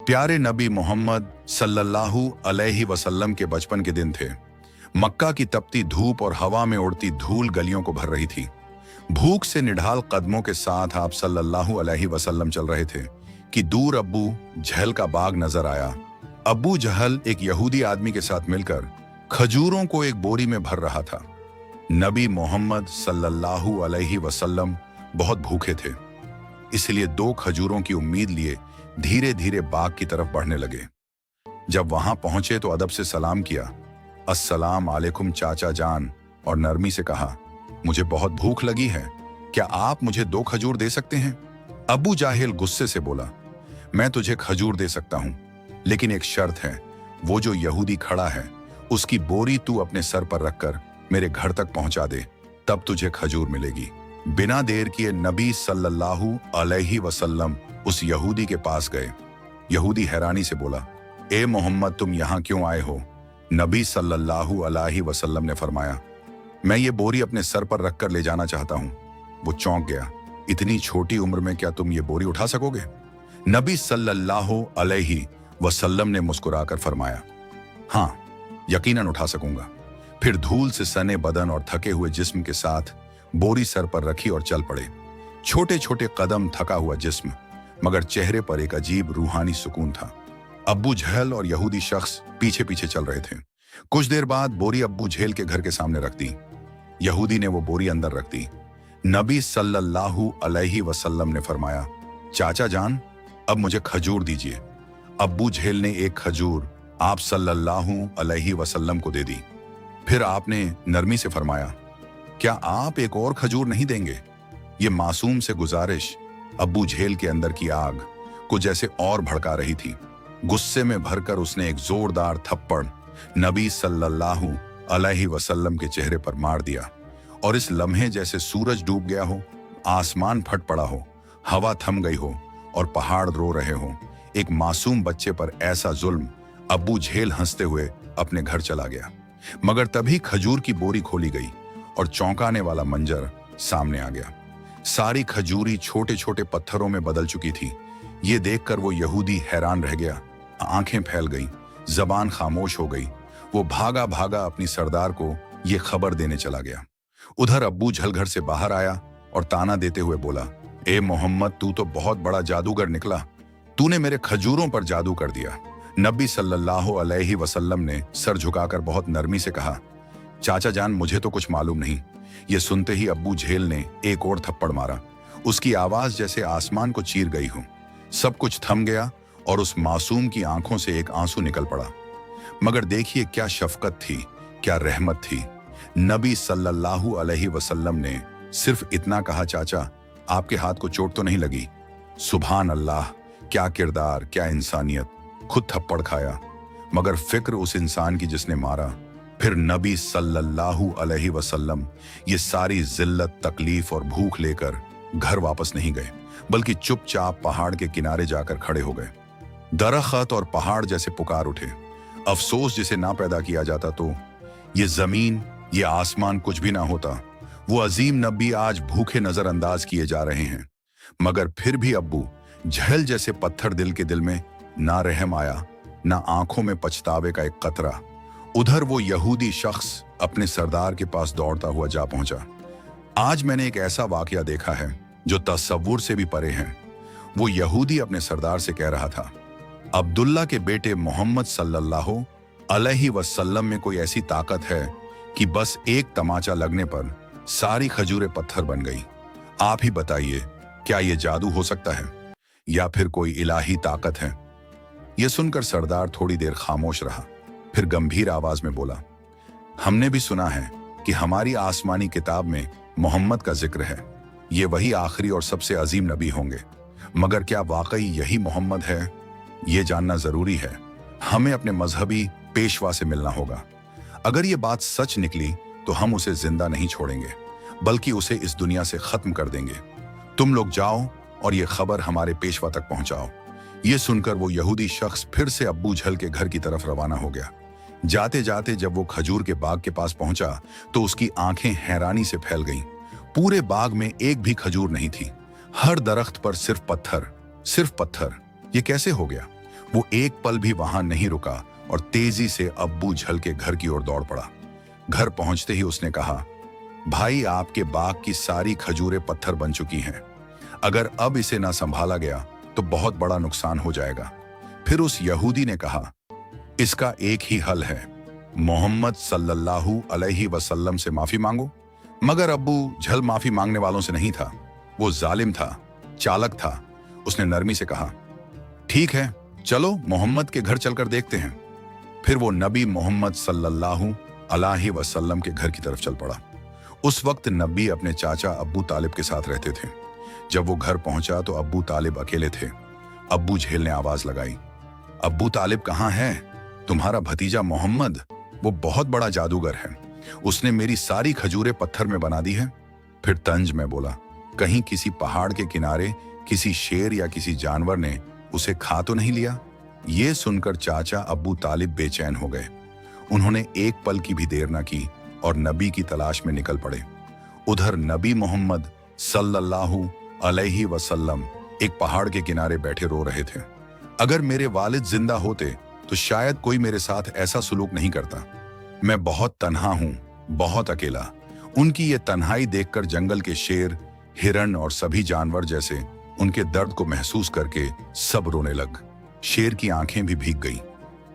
प्यारे नबी मोहम्मद सल्लल्लाहु अलैहि वसल्लम के बचपन के दिन थे। मक्का की तपती धूप और हवा में उड़ती धूल गलियों को भर रही थी। भूख से निढाल कदमों के साथ आप सल्लल्लाहु अलैहि वसल्लम चल रहे थे कि दूर अब्बू जहल का बाग नजर आया। अब्बू जहल एक यहूदी आदमी के साथ मिलकर खजूरों को एक बोरी में भर रहा था। नबी मोहम्मद सल्लल्लाहु अलैहि वसल्लम बहुत भूखे थे, इसलिए 2 खजूरों की उम्मीद लिए धीरे धीरे बाग की तरफ बढ़ने लगे। जब वहां पहुंचे तो अदब से सलाम किया, अस्सलाम आलेकुम चाचा जान, और नरमी से कहा, मुझे बहुत भूख लगी है, क्या आप मुझे 2 खजूर दे सकते हैं? अबू जाहिल गुस्से से बोला, मैं तुझे खजूर दे सकता हूं, लेकिन एक शर्त है, वो जो यहूदी खड़ा है उसकी बोरी तू अपने सर पर रखकर मेरे घर तक पहुंचा दे, तब तुझे खजूर मिलेगी। बिना देर किए नबी सल्लल्लाहु अलैहि वसल्लम उस यहूदी के पास गए। यहूदी हैरानी से बोला, ए मोहम्मद, तुम यहां क्यों आए हो? नबी सल्लल्लाहु अलैहि वसल्लम ने फरमाया, मैं ये बोरी अपने सर पर रखकर ले जाना चाहता हूं। वो चौंक गया, इतनी छोटी उम्र में क्या तुम ये बोरी उठा सकोगे? नबी सल्लल्लाहु अलैहि वसल्लम ने मुस्कुराकर फरमाया, हां, यकीनन उठा सकूंगा। फिर धूल से सने बदन और थके हुए जिस्म के साथ बोरी सर पर रखी और चल पड़े। छोटे छोटे कदम, थका हुआ जिस्म, मगर चेहरे पर एक अजीब रूहानी सुकून था। अब्बू झेल और यहूदी शख्स पीछे पीछे चल रहे थे। कुछ देर बाद बोरी अब्बू झेल के घर के सामने रख दी। यहूदी ने वो बोरी अंदर रख दी। नबी सल्लल्लाहु अलैहि वसल्लम ने फरमाया, चाचा जान, अब मुझे खजूर दीजिए। अब्बू झेल ने एक खजूर आप सल्लल्लाहु अलैहि वसल्लम को दे दी। फिर आपने नरमी से फरमाया, क्या आप एक और खजूर नहीं देंगे? ये मासूम से गुजारिश अब्बू झेल के अंदर की आग को जैसे और भड़का रही थी। गुस्से में भरकर उसने एक जोरदार थप्पड़ नबी सल्लल्लाहु अलैहि वसल्लम के चेहरे पर मार दिया, और इस लम्हे जैसे सूरज डूब गया हो, आसमान फट पड़ा हो, हवा थम गई हो और पहाड़ रो रहे हो। एक मासूम बच्चे पर ऐसा जुल्म। अब्बू झेल हंसते हुए अपने घर चला गया, मगर तभी खजूर की बोरी खोली गई और चौंकाने वाला मंजर सामने आ गया। सारी खजूरी छोटे छोटे पत्थरों में बदल चुकी थी। ये देखकर वो यहूदी हैरान रह गया। आंखें फैल गईं, जबान खामोश हो गई। वो भागा भागा अपनी सरदार को ये खबर देने चला गया। उधर अब्बू झल घर से बाहर आया और ताना देते हुए बोला, ए मोहम्मद, तू तो बहुत बड़ा जादूगर निकला। तूने मेरे खजूरों पर जादू कर दिया। नबी सल्लल्लाहु अलैहि वसल्लम ने सर झुकाकर बहुत नरमी से कहा, चाचा जान, मुझे तो कुछ मालूम नहीं। ये सुनते ही अब्बू झेल ने एक और थप्पड़ मारा। उसकी आवाज जैसे आसमान को चीर गई हो। सब कुछ थम गया और उस मासूम की आंखों से एक आंसू निकल पड़ा। मगर देखिए क्या शफकत थी, क्या रहमत थी। नबी सल्लल्लाहु अलैहि वसल्लम ने सिर्फ इतना कहा, चाचा, आपके हाथ को चोट तो नहीं लगी? सुभान अल्लाह, क्या किरदार, क्या इंसानियत। खुद थप्पड़ खाया, मगर फिक्र उस इंसान की जिसने मारा। फिर नबी सल्लल्लाहु अलैहि वसल्लम ये सारी जिल्लत, तकलीफ और भूख लेकर घर वापस नहीं गए, बल्कि चुपचाप पहाड़ के किनारे जाकर खड़े हो गए। दरख्त और पहाड़ जैसे पुकार उठे। अफसोस जिसे ना पैदा किया जाता तो ये जमीन, ये आसमान कुछ भी ना होता। वो अजीम नबी आज भूखे नजरअंदाज किए जा रहे हैं। मगर फिर भी अब्बू झेल जैसे पत्थर दिल के दिल में ना रहम आया, ना आंखों में पछतावे का एक कतरा। उधर वो यहूदी शख्स अपने सरदार के पास दौड़ता हुआ जा पहुंचा। आज मैंने एक ऐसा वाकया देखा है जो तसव्वुर से भी परे है। वो यहूदी अपने सरदार से कह रहा था, अब्दुल्ला के बेटे मोहम्मद सल्लल्लाहु अलैहि वसल्लम में कोई ऐसी ताकत है कि बस एक तमाचा लगने पर सारी खजूरें पत्थर बन गई। आप ही बताइए, क्या ये जादू हो सकता है या फिर कोई इलाही ताकत है? यह सुनकर सरदार थोड़ी देर खामोश रहा, फिर गंभीर आवाज में बोला, हमने भी सुना है कि हमारी आसमानी किताब में मोहम्मद का जिक्र है। ये वही आखिरी और सबसे अजीम नबी होंगे, मगर क्या वाकई यही मोहम्मद है? ये जानना जरूरी है। हमें अपने मजहबी पेशवा से मिलना होगा। अगर ये बात सच निकली तो हम उसे जिंदा नहीं छोड़ेंगे, बल्कि उसे इस दुनिया से खत्म कर देंगे। तुम लोग जाओ और ये खबर हमारे पेशवा तक पहुंचाओ। ये सुनकर वो यहूदी शख्स फिर से अब्बू झल के घर की तरफ रवाना हो गया। जाते जाते जब वो खजूर के बाग के पास पहुंचा तो उसकी आंखें हैरानी से फैल गईं। पूरे बाग में एक भी खजूर नहीं थी। हर दरख्त पर सिर्फ पत्थर, सिर्फ पत्थर। ये कैसे हो गया? वो एक पल भी वहां नहीं रुका और तेजी से अब्बू झल के घर की ओर दौड़ पड़ा। घर पहुंचते ही उसने कहा, भाई, आपके बाग की सारी खजूरें पत्थर बन चुकी हैं। अगर अब इसे ना संभाला गया तो बहुत बड़ा नुकसान हो जाएगा। फिर उस यहूदी ने कहा, इसका एक ही हल है, मोहम्मद सल्लल्लाहु अलैहि वसल्लम से माफी मांगो। मगर अब्बू झल माफी मांगने वालों से नहीं था। वो जालिम था, चालक था। उसने नरमी से कहा, ठीक है, चलो मोहम्मद के घर चलकर देखते हैं। फिर वो नबी मोहम्मद सल्लल्लाहु अलैहि वसल्लम के घर की तरफ चल पड़ा। उस वक्त नबी अपने चाचा अब्बू तालिब के साथ रहते थे। जब वो घर पहुंचा तो अब्बू तालिब अकेले थे। अब्बू झेल ने आवाज लगाई, अब्बू तालिब कहाँ है? तुम्हारा भतीजा मोहम्मद, वो बहुत बड़ा जादूगर है। उसने मेरी सारी खजूरें पत्थर में बना दी है। फिर तंज में बोला, कहीं किसी पहाड़ के किनारे किसी शेर या किसी जानवर ने उसे खा तो नहीं लिया? ये सुनकर चाचा अब्बू तालिब बेचैन हो गए। उन्होंने एक पल की भी देर न की और नबी की तलाश में निकल पड़े। उधर नबी मोहम्मद सल्लल्लाहु अलैहि वसल्लम एक पहाड़ के किनारे बैठे रो रहे थे। अगर मेरे वालिद जिंदा होते तो शायद कोई मेरे साथ ऐसा सुलूक नहीं करता। मैं बहुत तन्हा हूं, बहुत अकेला। उनकी ये तन्हाई देखकर जंगल के शेर, हिरण और सभी जानवर जैसे उनके दर्द को महसूस करके सब रोने लग। शेर की आंखें भी भीग गईं।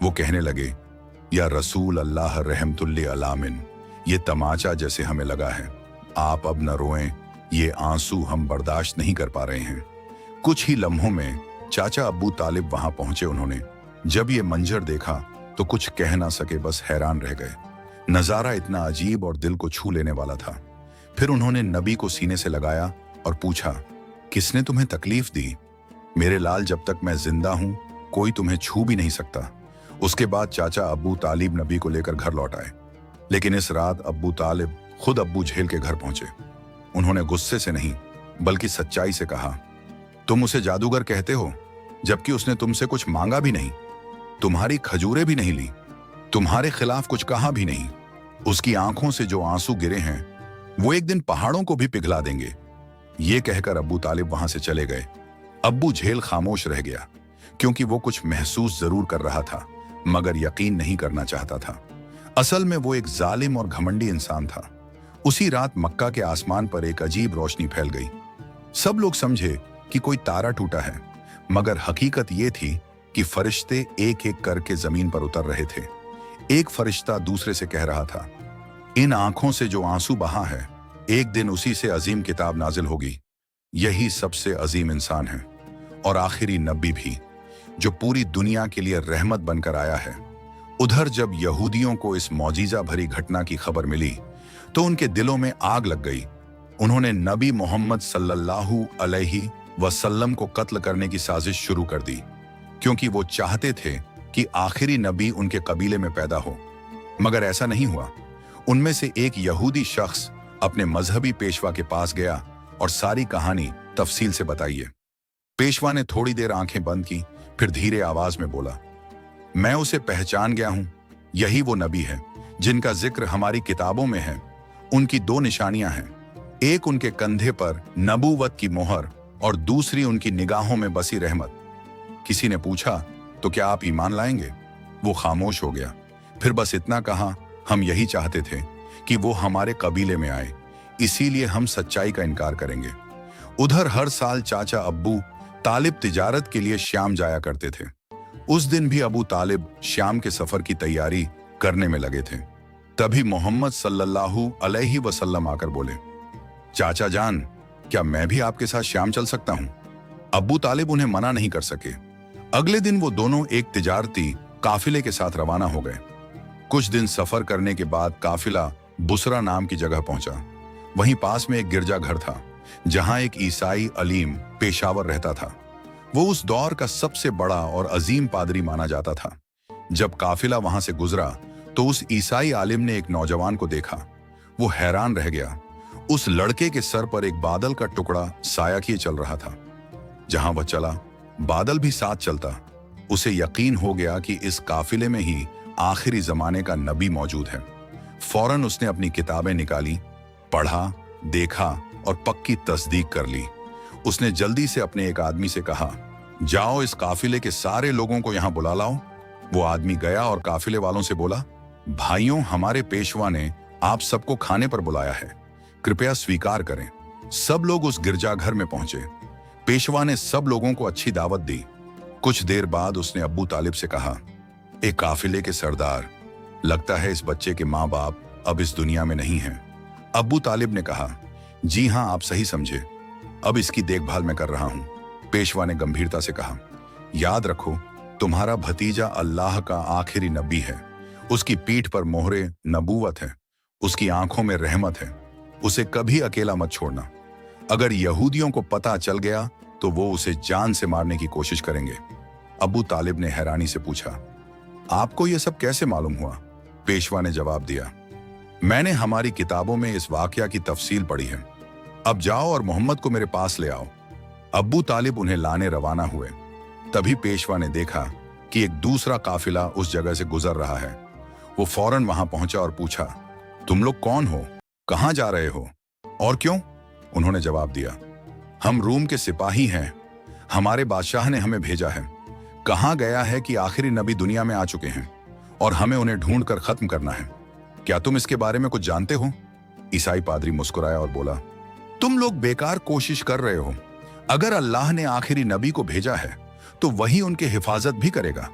वो कहने लगे, या रसूल अल्लाह रहमतुल्लिल आलमीन, ये तमाचा जैसे हमें लगा है। आप अब न रोएं, ये आंसू हम बर्दाश्त नहीं कर पा रहे हैं। कुछ ही लम्हों में चाचा अब्बू तालिब वहां पहुंचे। उन्होंने जब ये मंजर देखा तो कुछ कह ना सके, बस हैरान रह गए। नजारा इतना अजीब और दिल को छू लेने वाला था। फिर उन्होंने नबी को सीने से लगाया और पूछा, किसने तुम्हें तकलीफ दी? मेरे लाल, जब तक मैं जिंदा हूं कोई तुम्हें छू भी नहीं सकता। उसके बाद चाचा अब्बू तालिब नबी को लेकर घर लौट आए। लेकिन इस रात अब्बू तालिब खुद अब्बू झेल के घर पहुंचे। उन्होंने गुस्से से नहीं बल्कि सच्चाई से कहा, तुम उसे जादूगर कहते हो जबकि उसने तुमसे कुछ मांगा भी नहीं, तुम्हारी खजूरें भी नहीं ली, तुम्हारे खिलाफ कुछ कहा भी नहीं। उसकी आंखों से जो आंसू गिरे हैं वो एक दिन पहाड़ों को भी पिघला देंगे। ये कहकर अब्बू तालिब वहां से चले गए। अब्बू झेल खामोश रह गया, क्योंकि वो कुछ महसूस जरूर कर रहा था मगर यकीन नहीं करना चाहता था। असल में वो एक जालिम और घमंडी इंसान था। उसी रात मक्का के आसमान पर एक अजीब रोशनी फैल गई। सब लोग समझे कि कोई तारा टूटा है, मगर हकीकत ये थी कि फरिश्ते एक एक करके जमीन पर उतर रहे थे। एक फरिश्ता दूसरे से कह रहा था, इन आंखों से जो आंसू बहा है एक दिन उसी से अजीम किताब नाजिल होगी। यही सबसे अजीम इंसान है और आखिरी नबी भी, जो पूरी दुनिया के लिए रहमत बनकर आया है। उधर जब यहूदियों को इस मौजीजा भरी घटना की खबर मिली तो उनके दिलों में आग लग गई। उन्होंने नबी मोहम्मद सल्लल्लाहु अलैहि वसल्लम को कत्ल करने की साजिश शुरू कर दी, क्योंकि वो चाहते थे कि आखिरी नबी उनके कबीले में पैदा हो। मगर ऐसा नहीं हुआ। उनमें से एक यहूदी शख्स अपने मजहबी पेशवा के पास गया और सारी कहानी तफसील से बताइए। पेशवा ने थोड़ी देर आंखें बंद की, फिर धीरे आवाज में बोला, मैं उसे पहचान गया हूं। यही वो नबी है जिनका जिक्र हमारी किताबों में है। उनकी दो निशानियां हैं, एक उनके कंधे पर नबूवत की मोहर और दूसरी उनकी निगाहों में बसी रहमत। किसी ने पूछा, तो क्या आप ईमान लाएंगे? वो खामोश हो गया, फिर बस इतना कहा, हम यही चाहते थे कि वो हमारे कबीले में आए, इसीलिए हम सच्चाई का इनकार करेंगे। उधर हर साल चाचा अब्बू तालिब तिजारत के लिए शाम जाया करते थे। उस दिन भी अबू तालिब शाम के सफर की तैयारी करने में लगे थे। तभी मोहम्मद सल्लल्लाहु अलैहि वसल्लम आकर बोले, चाचा जान, क्या मैं भी आपके साथ शाम चल सकता हूं? अब्बू तालिब उन्हें मना नहीं कर सके। अगले दिन वो दोनों एक तिजारती काफिले के साथ रवाना हो गए। कुछ दिन सफर करने के बाद काफिला बुसरा नाम की जगह पहुंचा। वहीं पास में एक गिरजा घर था जहां एक ईसाई अलीम पेशावर रहता था। वो उस दौर का सबसे बड़ा और अजीम पादरी माना जाता था। जब काफिला वहां से गुजरा तो उस ईसाई आलिम ने एक नौजवान को देखा। वो हैरान रह गया। उस लड़के के सर पर एक बादल का टुकड़ा साया किए चल रहा था। जहां वह चला बादल भी साथ चलता। उसे यकीन हो गया कि इस काफिले में ही आखिरी जमाने का नबी मौजूद है। फौरन उसने अपनी किताबें निकाली, पढ़ा, देखा और पक्की तस्दीक कर ली। उसने जल्दी से अपने एक आदमी से कहा, जाओ इस काफिले के सारे लोगों को यहां बुला लाओ। वो आदमी गया और काफिले वालों से बोला, भाइयों, हमारे पेशवा ने आप सबको खाने पर बुलाया है, कृपया स्वीकार करें। सब लोग उस गिरजाघर में पहुंचे। पेशवा ने सब लोगों को अच्छी दावत दी। कुछ देर बाद उसने अब्बू तालिब से कहा, एक काफिले के सरदार, लगता है इस बच्चे के माँ बाप अब इस दुनिया में नहीं हैं। अब्बू तालिब ने कहा, जी हाँ, आप सही समझे, अब इसकी देखभाल मैं कर रहा हूं। पेशवा ने गंभीरता से कहा, याद रखो, तुम्हारा भतीजा अल्लाह का आखिरी नबी है। उसकी पीठ पर मोहरे नबूवत है, उसकी आंखों में रहमत है। उसे कभी अकेला मत छोड़ना। अगर यहूदियों को पता चल गया तो वो उसे जान से मारने की कोशिश करेंगे। अब्बू तालिब ने हैरानी से पूछा, आपको यह सब कैसे मालूम हुआ? पेशवा ने जवाब दिया, मैंने हमारी किताबों में इस वाकया की तफसील पढ़ी है। अब जाओ और मोहम्मद को मेरे पास ले आओ। अब्बू तालिब उन्हें लाने रवाना हुए। तभी पेशवा ने देखा कि एक दूसरा काफिला उस जगह से गुजर रहा है। वो फौरन वहां पहुंचा और पूछा, तुम लोग कौन हो, कहां जा रहे हो और क्यों? उन्होंने जवाब दिया, हम रूम के सिपाही हैं, हमारे बादशाह ने हमें भेजा है। कहा गया है कि आखिरी नबी दुनिया में आ चुके हैं और हमें उन्हें ढूंढकर खत्म करना है। क्या तुम इसके बारे में कुछ जानते हो? ईसाई पादरी मुस्कुराया और बोला, तुम लोग बेकार कोशिश कर रहे हो। अगर अल्लाह ने आखिरी नबी को भेजा है तो वही उनकी हिफाजत भी करेगा।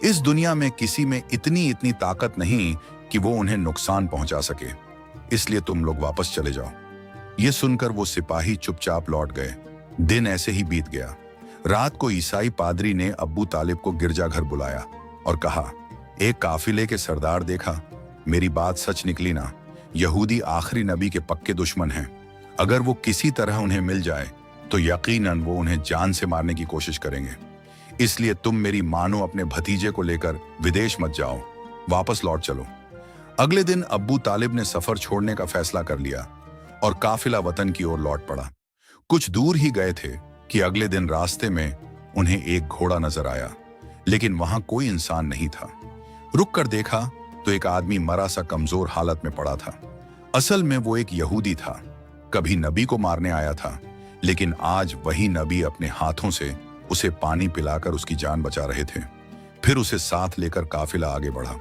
इस दुनिया में किसी में इतनी ताकत नहीं कि वो उन्हें नुकसान पहुंचा सके, इसलिए तुम लोग वापस चले जाओ। ये सुनकर वो सिपाही चुपचाप लौट गए। दिन ऐसे ही बीत गया। रात को ईसाई पादरी ने अब्बू तालिब को गिरजाघर बुलाया और कहा, एक काफिले के सरदार देखा, मेरी बात सच निकली ना? यहूदी आखिरी नबी के पक्के दुश्मन हैं। अगर वो किसी तरह उन्हें मिल जाए तो यकीनन वो उन्हें जान से मारने की कोशिश करेंगे। इसलिए तुम मेरी मानो अपने भतीजे को लेकर विदेश मत जाओ, वापस लौट चलो। अगले दिन अब्बू तालिब ने सफर छोड़ने का फैसला कर लिया और काफिला वतन की ओर लौट पड़ा। कुछ दूर ही गए थे कि अगले दिन रास्ते में उन्हें एक घोड़ा नजर आया, लेकिन वहां कोई इंसान नहीं था। रुक कर देखा तो एक आदमी मरा सा कमजोर हालत में पड़ा था। असल में वो एक यहूदी था। कभी नबी को मारने आया था, लेकिन आज वही नबी अपने हाथों से उसे पानी पिलाकर उसकी जान बचा रहे थे। फिर उसे साथ लेकर काफिला आगे बढ़ा।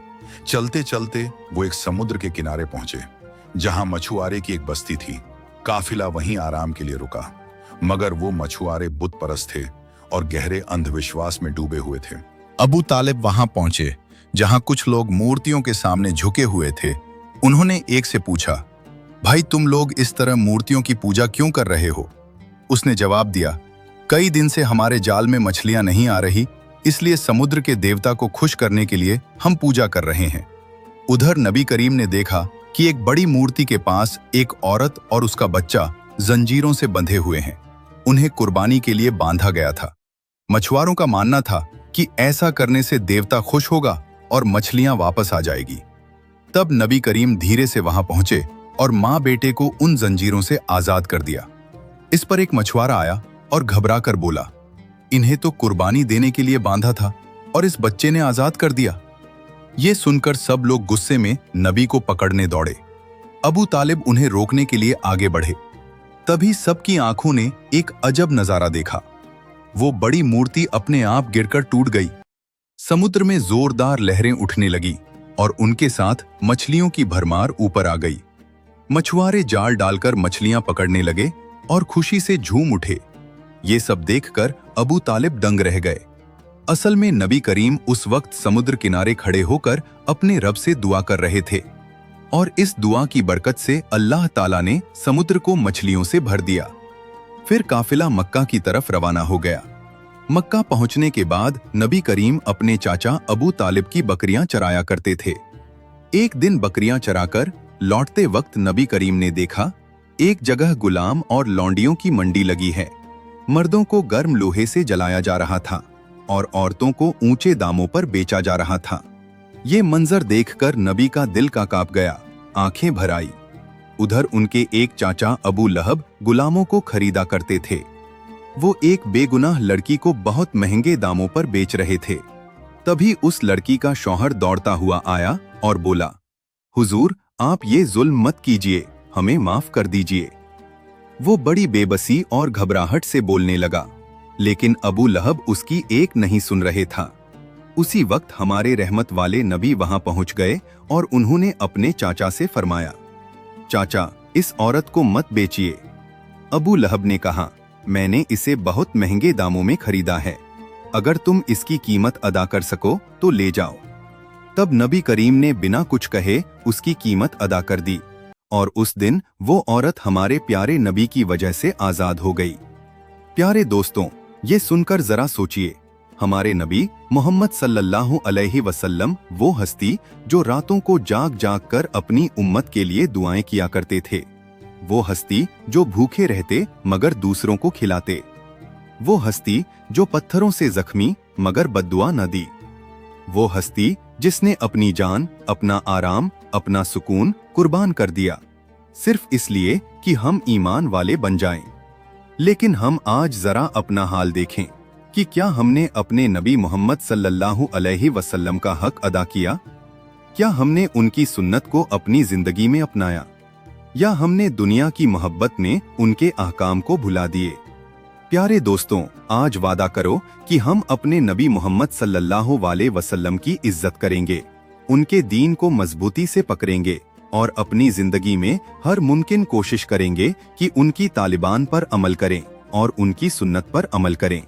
चलते चलते वो एक समुद्र के किनारे पहुंचे, जहां मछुआरे की एक बस्ती थी। काफिला वहीं आराम के लिए रुका, मगर वो मछुआरे बुत परस्त थे और गहरे अंधविश्वास में डूबे हुए थे। अबू तालिब वहां पहुंचे जहां कुछ लोग मूर्तियों के सामने झुके हुए थे। उन्होंने एक से पूछा, भाई, तुम लोग इस तरह मूर्तियों की पूजा क्यों कर रहे हो? उसने जवाब दिया, कई दिन से हमारे जाल में मछलियां नहीं आ रही, इसलिए समुद्र के देवता को खुश करने के लिए हम पूजा कर रहे हैं। उधर नबी करीम ने देखा कि एक बड़ी मूर्ति के पास एक औरत और उसका बच्चा जंजीरों से बंधे हुए हैं। उन्हें कुर्बानी के लिए बांधा गया था। मछुआरों का मानना था कि ऐसा करने से देवता खुश होगा और मछलियां वापस आ जाएगी। तब नबी करीम धीरे से वहां पहुंचे और मां बेटे को उन जंजीरों से आजाद कर दिया। इस पर एक मछुआरा आया और घबरा कर बोला, इन्हें तो कुर्बानी देने के लिए बांधा था और इस बच्चे ने आजाद कर दिया। ये सुनकर सब लोग गुस्से में नबी को पकड़ने दौड़े। अबू तालिब उन्हें रोकने के लिए आगे बढ़े। तभी सबकी आंखों ने एक अजब नजारा देखा। वो बड़ी मूर्ति अपने आप गिरकर टूट गई। समुद्र में जोरदार लहरें उठने लगी और उनके साथ मछलियों की भरमार ऊपर आ गई। मछुआरे जाल डालकर मछलियां पकड़ने लगे और खुशी से झूम उठे। ये सब देखकर अबू तालिब दंग रह गए। असल में नबी करीम उस वक्त समुद्र किनारे खड़े होकर अपने रब से दुआ कर रहे थे और इस दुआ की बरकत से अल्लाह ताला ने समुद्र को मछलियों से भर दिया। फिर काफिला मक्का की तरफ रवाना हो गया। मक्का पहुंचने के बाद नबी करीम अपने चाचा अबू तालिब की बकरियां चराया करते थे। एक दिन बकरियां चराकर लौटते वक्त नबी करीम ने देखा एक जगह गुलाम और लौंडियों की मंडी लगी है। मर्दों को गर्म लोहे से जलाया जा रहा था और औरतों को ऊंचे दामों पर बेचा जा रहा था। ये मंजर देखकर नबी का दिल का कांप गया, आंखें भर आई। उधर उनके एक चाचा अबू लहब गुलामों को खरीदा करते थे। वो एक बेगुनाह लड़की को बहुत महंगे दामों पर बेच रहे थे। तभी उस लड़की का शौहर दौड़ता हुआ आया और बोला, हुजूर, आप ये जुल्म मत कीजिए, हमें माफ कर दीजिए। वो बड़ी बेबसी और घबराहट से बोलने लगा, लेकिन अबू लहब उसकी एक नहीं सुन रहे था। उसी वक्त हमारे रहमत वाले नबी वहां पहुंच गए और उन्होंने अपने चाचा से फरमाया, चाचा, इस औरत को मत बेचिए। अबू लहब ने कहा, मैंने इसे बहुत महंगे दामों में खरीदा है, अगर तुम इसकी कीमत अदा कर सको तो ले जाओ। तब नबी करीम ने बिना कुछ कहे उसकी कीमत अदा कर दी और उस दिन वो औरत हमारे प्यारे नबी की वजह से आजाद हो गई। प्यारे दोस्तों, ये सुनकर जरा सोचिए, हमारे नबी मोहम्मद सल्लल्लाहु अलैहि वसल्लम वो हस्ती जो रातों को जाग जाग कर अपनी उम्मत के लिए दुआएं किया करते थे, वो हस्ती जो भूखे रहते मगर दूसरों को खिलाते, वो हस्ती जो पत्थरों से जख्मी मगर बद्दुआ न दी, वो हस्ती जिसने अपनी जान, अपना आराम, अपना सुकून कुर्बान कर दिया सिर्फ इसलिए कि हम ईमान वाले बन जाएं। लेकिन हम आज जरा अपना हाल देखें कि क्या हमने अपने नबी मोहम्मद सल्लल्लाहु अलैहि वसल्लम का हक अदा किया? क्या हमने उनकी सुन्नत को अपनी जिंदगी में अपनाया, या हमने दुनिया की मोहब्बत में उनके अहकाम को भुला दिए? प्यारे दोस्तों, आज वादा करो कि हम अपने नबी मोहम्मद सल्लल्लाहु अलैहि वसल्लम की इज्जत करेंगे, उनके दीन को मजबूती से पकड़ेंगे और अपनी जिंदगी में हर मुमकिन कोशिश करेंगे कि उनकी तालिबान पर अमल करें और उनकी सुन्नत पर अमल करें।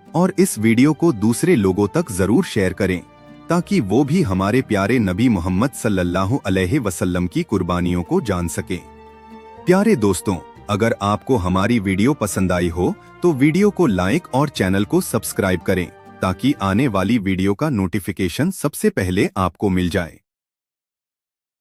और इस वीडियो को दूसरे लोगों तक जरूर शेयर करें ताकि वो भी हमारे प्यारे नबी मोहम्मद सल्लल्लाहु अलैहि वसल्लम की कुर्बानियों को जान सकें। प्यारे दोस्तों, अगर आपको हमारी वीडियो पसंद आई हो तो वीडियो को लाइक और चैनल को सब्सक्राइब करें ताकि आने वाली वीडियो का नोटिफिकेशन सबसे पहले आपको मिल जाए।